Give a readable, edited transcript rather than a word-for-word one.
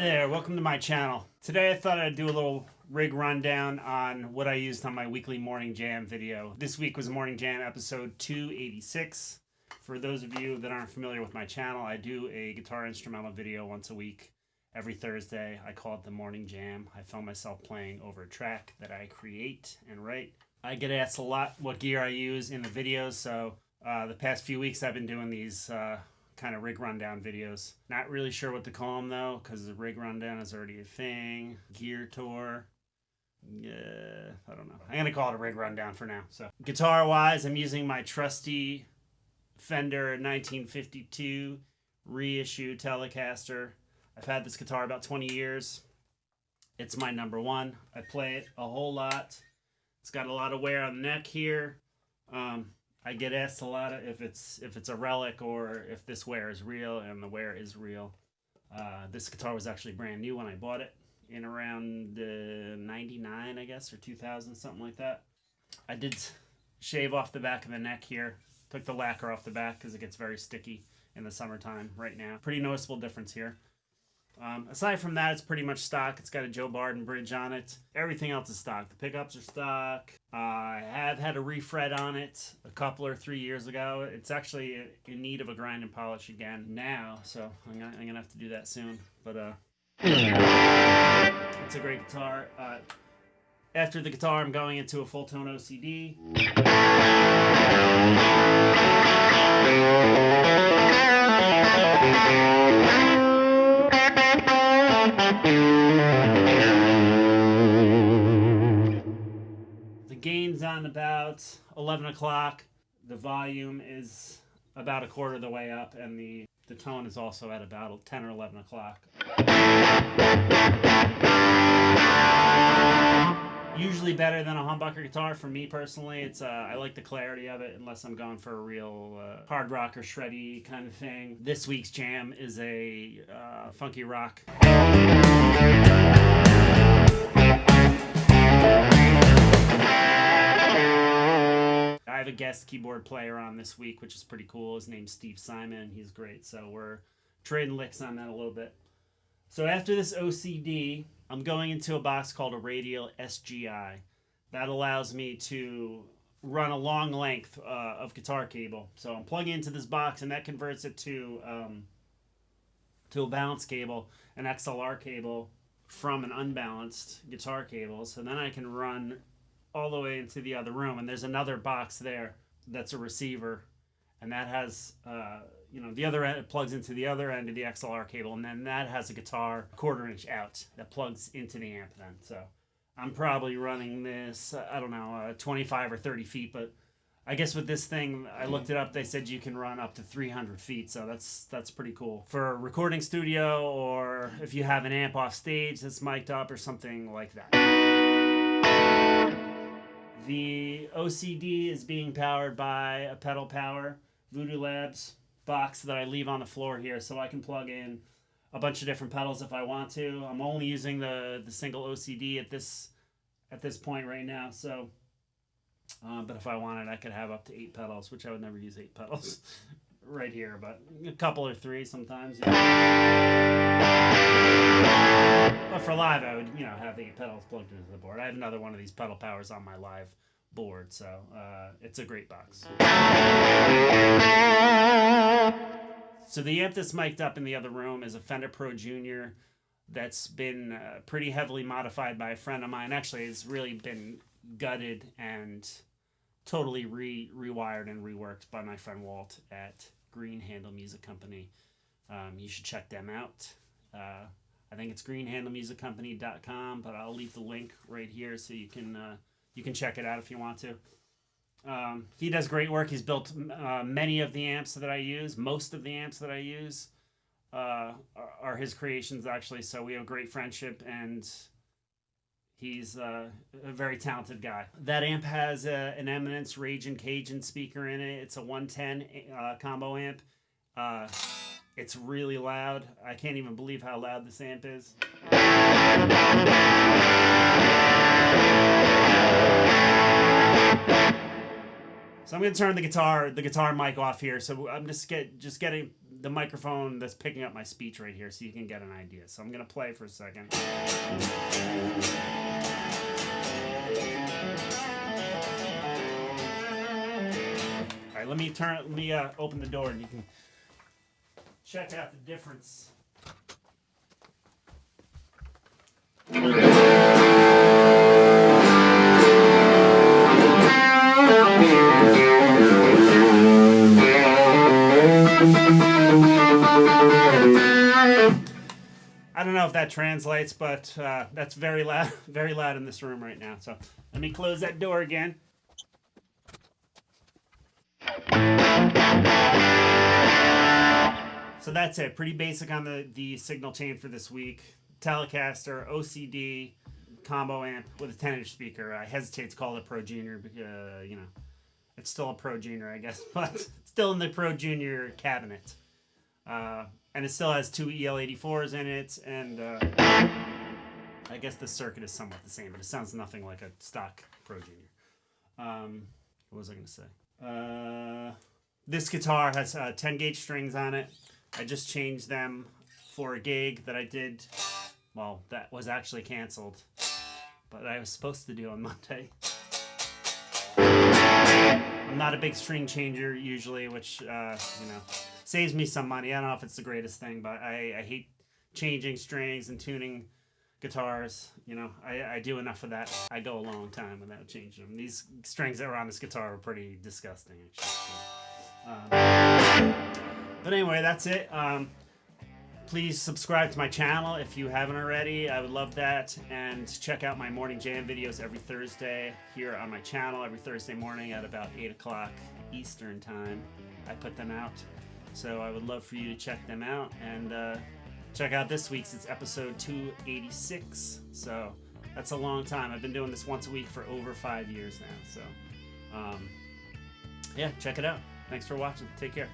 there, welcome to my channel. Today I thought I'd do a little rig rundown on what I used on my weekly morning jam video. This week was morning jam episode 286. For those of you that aren't familiar with my channel, I do a guitar instrumental video once a week, every Thursday. I call it the morning jam. I film myself playing over a track that I create and write. I get asked a lot what gear I use in the videos, so the past few weeks I've been doing these kind of rig rundown videos. Not really sure what to call them though, because the rig rundown is already a thing. Gear tour. Yeah, I don't know. I'm going to call it a rig rundown for now. So guitar wise, I'm using my trusty Fender 1952 reissue Telecaster. I've had this guitar about 20 years. It's my number one. I play it a whole lot. It's got a lot of wear on the neck here. I get asked a lot of if it's a relic or if this wear is real, and the wear is real. This guitar was actually brand new when I bought it in around 99, I guess, or 2000, something like that. I did shave off the back of the neck here. Took the lacquer off the back because it gets very sticky in the summertime right now. Pretty noticeable difference here. Aside from that, it's pretty much stock. It's got a Joe Barden bridge on it. Everything else is stock. The pickups are stock. I have had a refret on it a couple or 3 years ago. It's actually in need of a grind and polish again now, so I'm gonna have to do that soon. But it's a great guitar. After the guitar, I'm going into a Fulltone OCD. The gain's on about 11 o'clock. The volume is about a quarter of the way up, and the tone is also at about 10 or 11 o'clock. Usually better than a humbucker guitar for me personally. It's I like the clarity of it unless I'm going for a real hard rock or shreddy kind of thing. This week's jam is a funky rock. I have a guest keyboard player on this week, which is pretty cool. His name's Steve Simon. He's great, so we're trading licks on that a little bit. So after this OCD, I'm going into a box called a Radial SGI. That allows me to run a long length of guitar cable. So I'm plugging into this box, and that converts it to a balance cable, an XLR cable from an unbalanced guitar cable. So then I can run all the way into the other room, and there's another box there that's a receiver, and that has the other end, it plugs into the other end of the XLR cable, and then that has a guitar 1/4 inch out that plugs into the amp then. So I'm probably running this, I don't know, 25 or 30 feet, but I guess with this thing, I looked it up, they said you can run up to 300 feet, so that's pretty cool. For a recording studio, or if you have an amp off stage that's mic'd up or something like that. The OCD is being powered by a pedal power Voodoo Labs Box that I leave on the floor here, so I can plug in a bunch of different pedals if I want to. I'm only using the single OCD at this point right now, so but if I wanted, I could have up to 8 pedals, which I would never use 8 pedals right here, but a couple or 3 sometimes. Yeah. But for live, I would have 8 pedals plugged into the board. I have another one of these pedal powers on my live board, so it's a great box. So the amp that's mic'd up in the other room is a Fender Pro Junior that's been pretty heavily modified by a friend of mine. Actually, it's really been gutted and totally rewired and reworked by my friend Walt at Greenhandle Music Company. You should check them out. I think it's greenhandlemusiccompany.com, but I'll leave the link right here so you can check it out if you want to. He does great work. He's built many of the amps that I use. Most of the amps that I use are his creations, actually. So we have a great friendship, and he's a very talented guy. That amp has an Eminence Ragin' Cajun speaker in it. It's a 110 combo amp. It's really loud. I can't even believe how loud this amp is. So I'm gonna turn the guitar mic off here. So I'm just getting the microphone that's picking up my speech right here, so you can get an idea. So I'm gonna play for a second. All right, let me open the door and you can check out the difference. I don't know if that translates, but that's very loud in this room right now. So let me close that door again. So that's it. Pretty basic on the signal chain for this week. Telecaster, OCD, combo amp with a 10-inch speaker. I hesitate to call it Pro Junior because, you know, it's still a Pro Junior, I guess, but it's still in the Pro Junior cabinet. And it still has two EL84s in it, and I guess the circuit is somewhat the same, but it sounds nothing like a stock Pro Junior. What was I going to say? This guitar has 10-gauge strings on it. I just changed them for a gig that I did. Well, that was actually canceled, but I was supposed to do on Monday. I'm not a big string changer usually, which, you know, saves me some money. I don't know if it's the greatest thing, but I hate changing strings and tuning guitars. You know, I do enough of that. I go a long time without changing them. These strings that were on this guitar were pretty disgusting, actually. But anyway, that's it. Please subscribe to my channel if you haven't already. I would love that. And check out my morning jam videos every Thursday here on my channel, every Thursday morning at about 8 o'clock Eastern time. I put them out. So I would love for you to check them out. And check out this week's. It's episode 286. So that's a long time. I've been doing this once a week for over 5 years now. So yeah, check it out. Thanks for watching. Take care.